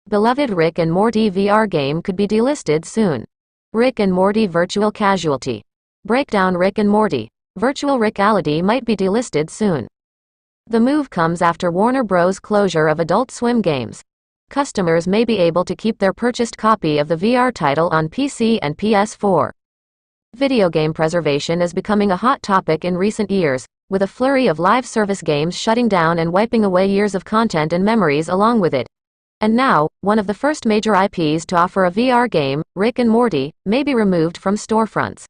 Beloved Rick and Morty VR game could be delisted soon. Rick and Morty virtual casualty. Breakdown: Rick and Morty virtual reality might be delisted soon. The move comes after Warner Bros. Closure of Adult Swim games. Customers may be able to keep their purchased copy of the VR title on PC and PS4. Video game preservation is becoming a hot topic in recent years, with a flurry of live service games shutting down and wiping away years of content and memories along with it. And now, one of the first major IPs to offer a VR game, Rick and Morty, may be removed from storefronts.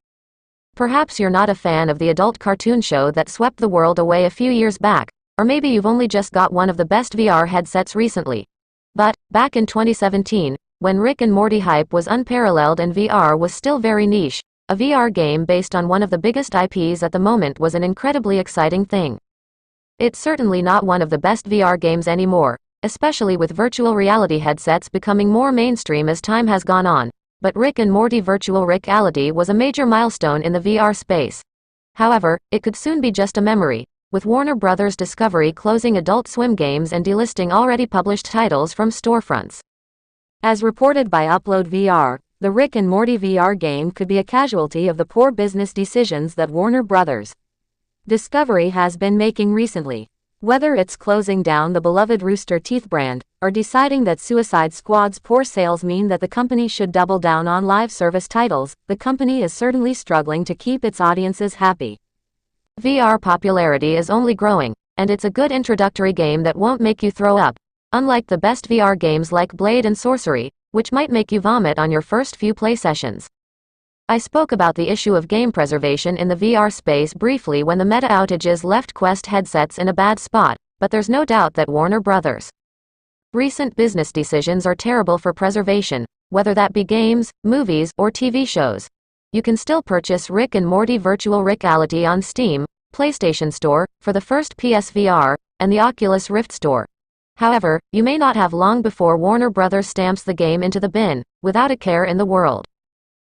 Perhaps you're not a fan of the adult cartoon show that swept the world away a few years back, or maybe you've only just got one of the best VR headsets recently. But, back in 2017, when Rick and Morty hype was unparalleled and VR was still very niche, a VR game based on one of the biggest IPs at the moment was an incredibly exciting thing. It's certainly not one of the best VR games anymore, especially with virtual reality headsets becoming more mainstream as time has gone on, but Rick and Morty virtual reality was a major milestone in the VR space. However, it could soon be just a memory, with Warner Bros. Discovery closing Adult Swim games and delisting already published titles from storefronts. As reported by Upload VR, the Rick and Morty VR game could be a casualty of the poor business decisions that Warner Bros. Discovery has been making recently. Whether it's closing down the beloved Rooster Teeth brand, or deciding that Suicide Squad's poor sales mean that the company should double down on live service titles, the company is certainly struggling to keep its audiences happy. VR popularity is only growing, and it's a good introductory game that won't make you throw up, unlike the best VR games like Blade and Sorcery, which might make you vomit on your first few play sessions. I spoke about the issue of game preservation in the VR space briefly when the meta outages left Quest headsets in a bad spot, but there's no doubt that Warner Bros. Recent business decisions are terrible for preservation, whether that be games, movies, or TV shows. You can still purchase Rick and Morty virtual reality on Steam, PlayStation Store, for the first PSVR, and the Oculus Rift Store. However, you may not have long before Warner Bros. Stamps the game into the bin, without a care in the world.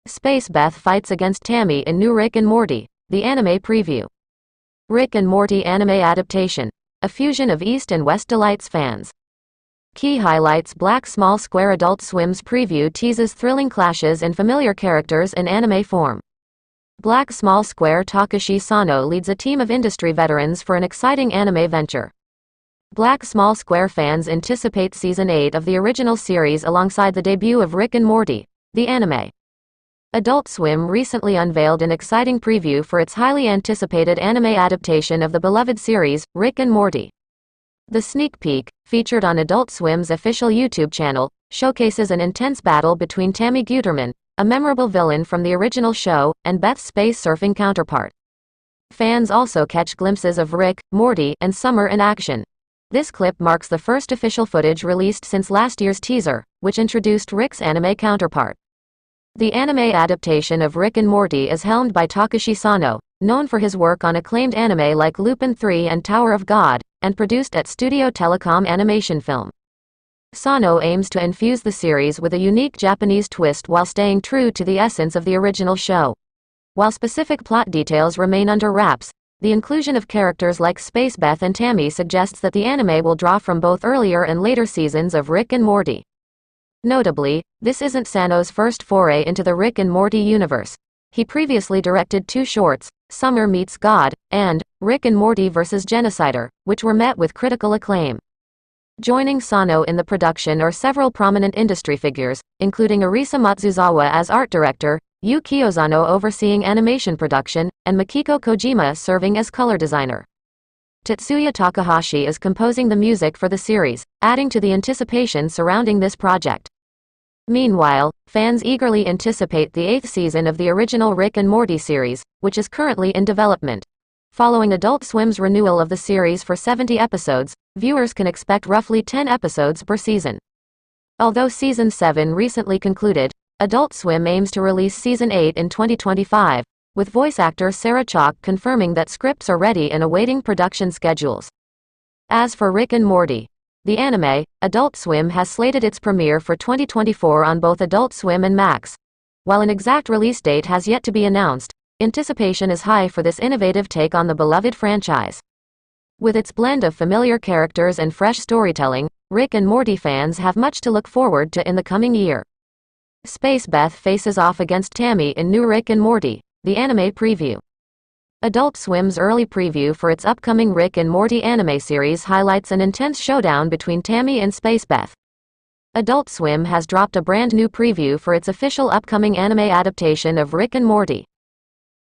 Space Beth fights against Tammy in new Rick and Morty, the anime preview. Rick and Morty anime adaptation, a fusion of East and West delights fans. Key highlights: Black Small Square Adult Swim's preview teases thrilling clashes in familiar characters in anime form. Black Small Square Takashi Sano leads a team of industry veterans for an exciting anime venture. Black Small Square fans anticipate Season 8 of the original series alongside the debut of Rick and Morty, the anime. Adult Swim recently unveiled an exciting preview for its highly anticipated anime adaptation of the beloved series, Rick and Morty. The sneak peek, featured on Adult Swim's official YouTube channel, showcases an intense battle between Tammy Guterman, a memorable villain from the original show, and Beth's space surfing counterpart. Fans also catch glimpses of Rick, Morty, and Summer in action. This clip marks the first official footage released since last year's teaser, which introduced Rick's anime counterpart. The anime adaptation of Rick and Morty is helmed by Takashi Sano, known for his work on acclaimed anime like Lupin III and Tower of God, and produced at Studio Telecom Animation Film. Sano aims to infuse the series with a unique Japanese twist while staying true to the essence of the original show. While specific plot details remain under wraps, the inclusion of characters like Space Beth and Tammy suggests that the anime will draw from both earlier and later seasons of Rick and Morty. Notably, this isn't Sano's first foray into the Rick and Morty universe. He previously directed two shorts, Summer Meets God, and Rick and Morty vs. Genocider, which were met with critical acclaim. Joining Sano in the production are several prominent industry figures, including Arisa Matsuzawa as art director, Yu Kiyozano overseeing animation production, and Makiko Kojima serving as color designer. Tetsuya Takahashi is composing the music for the series, adding to the anticipation surrounding this project. Meanwhile, fans eagerly anticipate the 8th season of the original Rick and Morty series, which is currently in development. Following Adult Swim's renewal of the series for 70 episodes, viewers can expect roughly 10 episodes per season. Although Season 7 recently concluded, Adult Swim aims to release Season 8 in 2025, with voice actor Sarah Chalk confirming that scripts are ready and awaiting production schedules. As for Rick and Morty, the anime, Adult Swim has slated its premiere for 2024 on both Adult Swim and Max. While an exact release date has yet to be announced, anticipation is high for this innovative take on the beloved franchise. With its blend of familiar characters and fresh storytelling, Rick and Morty fans have much to look forward to in the coming year. Space Beth faces off against Tammy in new Rick and Morty, the anime preview. Adult Swim's early preview for its upcoming Rick and Morty anime series highlights an intense showdown between Tammy and Space Beth. Adult Swim has dropped a brand new preview for its official upcoming anime adaptation of Rick and Morty.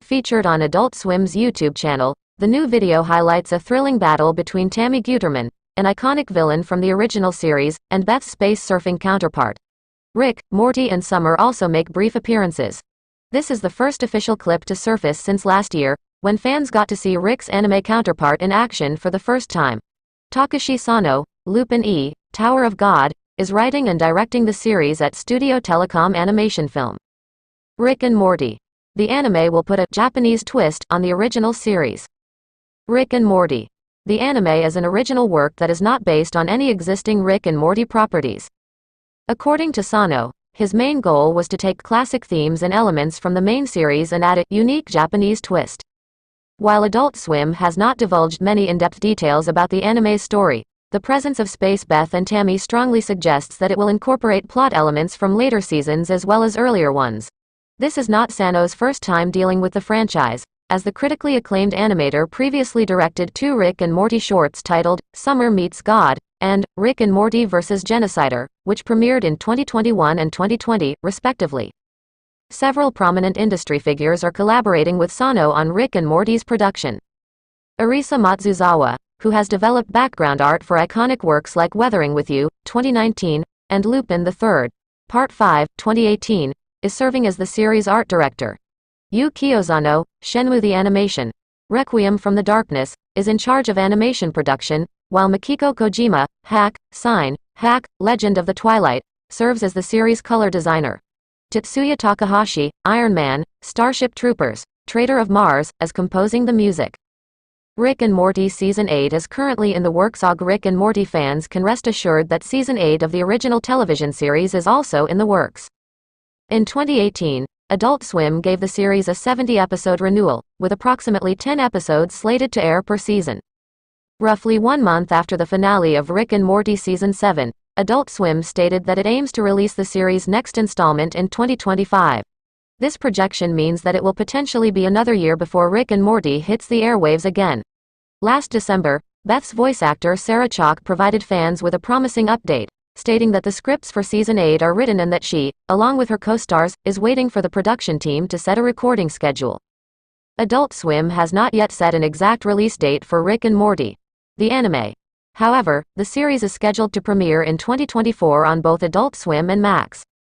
Featured on Adult Swim's YouTube channel, the new video highlights a thrilling battle between Tammy Guterman, an iconic villain from the original series, and Beth's space surfing counterpart. Rick, Morty and Summer also make brief appearances. This is the first official clip to surface since last year, when fans got to see Rick's anime counterpart in action for the first time. Takashi Sano, Lupin E, Tower of God, is writing and directing the series at Studio Telecom Animation Film. Rick and Morty. The anime will put a Japanese twist on the original series. Rick and Morty. The anime is an original work that is not based on any existing Rick and Morty properties. According to Sano, his main goal was to take classic themes and elements from the main series and add a unique Japanese twist. While Adult Swim has not divulged many in-depth details about the anime's story, the presence of Space Beth and Tammy strongly suggests that it will incorporate plot elements from later seasons as well as earlier ones. This is not Sano's first time dealing with the franchise, as the critically acclaimed animator previously directed two Rick and Morty shorts titled Summer Meets God and Rick and Morty vs. Genocider, which premiered in 2021 and 2020, respectively. Several prominent industry figures are collaborating with Sano on Rick and Morty's production. Arisa Matsuzawa, who has developed background art for iconic works like Weathering with You, 2019, and Lupin III, Part 5, 2018, is serving as the series art director. Yu Kiyozano, Shenmue the Animation, Requiem from the Darkness, is in charge of animation production, while Makiko Kojima, Hack, Sign, Hack, Legend of the Twilight, serves as the series color designer. Tetsuya Takahashi, Iron Man, Starship Troopers, Traitor of Mars, is composing the music. Rick and Morty Season 8 is currently in the works. Rick and Morty fans can rest assured that Season 8 of the original television series is also in the works. In 2018, Adult Swim gave the series a 70-episode renewal, with approximately 10 episodes slated to air per season. Roughly 1 month after the finale of Rick and Morty Season 7, Adult Swim stated that it aims to release the series' next installment in 2025. This projection means that it will potentially be another year before Rick and Morty hits the airwaves again. Last December, Beth's voice actor Sarah Chalk provided fans with a promising update, stating that the scripts for Season 8 are written and that she, along with her co-stars, is waiting for the production team to set a recording schedule. Adult Swim has not yet set an exact release date for Rick and Morty, the anime. However, the series is scheduled to premiere in 2024 on both Adult Swim and Max.